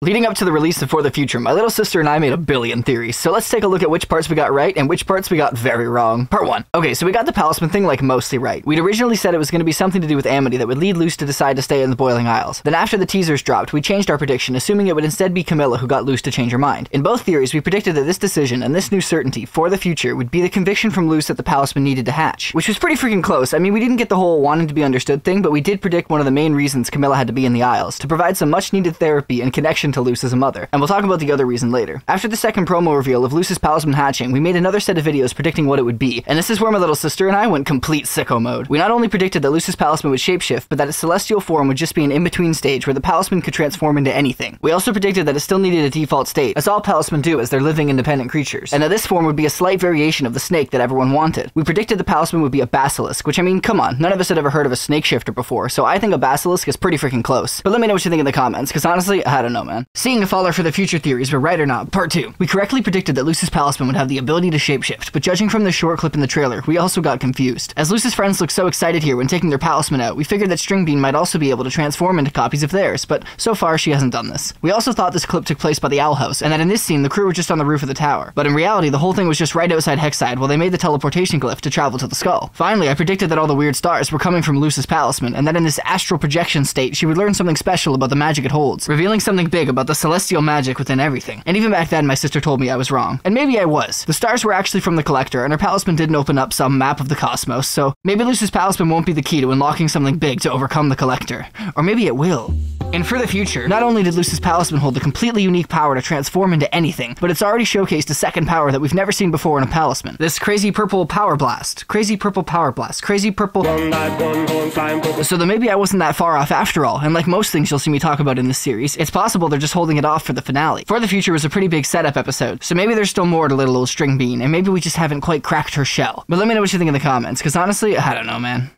Leading up to the release of For the Future, my little sister and I made a billion theories, so let's take a look at which parts we got right and which parts we got very wrong. Part 1. Okay, so we got the Palisman thing like mostly right. We'd originally said it was going to be something to do with Amity that would lead Luce to decide to stay in the Boiling Isles. Then after the teasers dropped, we changed our prediction, assuming it would instead be Camilla who got Luce to change her mind. In both theories, we predicted that this decision and this new certainty for the future would be the conviction from Luce that the Palisman needed to hatch, which was pretty freaking close. I mean, we didn't get the whole wanting to be understood thing, but we did predict one of the main reasons Camilla had to be in the Isles, to provide some much needed therapy and connection to Luce as a mother. And we'll talk about the other reason later. After the second promo reveal of Luce's Palisman hatching, we made another set of videos predicting what it would be, and this is where my little sister and I went complete sicko mode. We not only predicted that Luce's Palisman would shapeshift, but that its celestial form would just be an in-between stage where the Palisman could transform into anything. We also predicted that it still needed a default state, as all Palisman do as they're living independent creatures, and that this form would be a slight variation of the snake that everyone wanted. We predicted the Palisman would be a basilisk, which I mean, come on, none of us had ever heard of a snake shifter before, so I think a basilisk is pretty freaking close. But let me know what you think in the comments, because honestly, I don't know, man. Seeing if all our For the Future theories were right or not. Part 2. We correctly predicted that Luce's Palisman would have the ability to shapeshift, but judging from the short clip in the trailer, we also got confused. As Luce's friends looked so excited here when taking their Palisman out, we figured that String Bean might also be able to transform into copies of theirs, but so far she hasn't done this. We also thought this clip took place by the Owl House, and that in this scene the crew were just on the roof of the tower, but in reality the whole thing was just right outside Hexside while they made the teleportation glyph to travel to the skull. Finally, I predicted that all the weird stars were coming from Luce's Palisman, and that in this astral projection state she would learn something special about the magic it holds, revealing something big about the celestial magic within everything. And even back then my sister told me I was wrong. And maybe I was. The stars were actually from the Collector, and her Palisman didn't open up some map of the cosmos, so maybe Luce's Palisman won't be the key to unlocking something big to overcome the Collector. Or maybe it will. And for the future, not only did Luce's Palisman hold the completely unique power to transform into anything, but it's already showcased a second power that we've never seen before in a Palisman. This crazy purple power blast. Crazy purple power blast. Crazy purple... So then maybe I wasn't that far off after all, and like most things you'll see me talk about in this series, it's possible they're just holding it off for the finale. For the Future was a pretty big setup episode, so maybe there's still more to little old String Bean, and maybe we just haven't quite cracked her shell. But let me know what you think in the comments, because honestly, I don't know, man.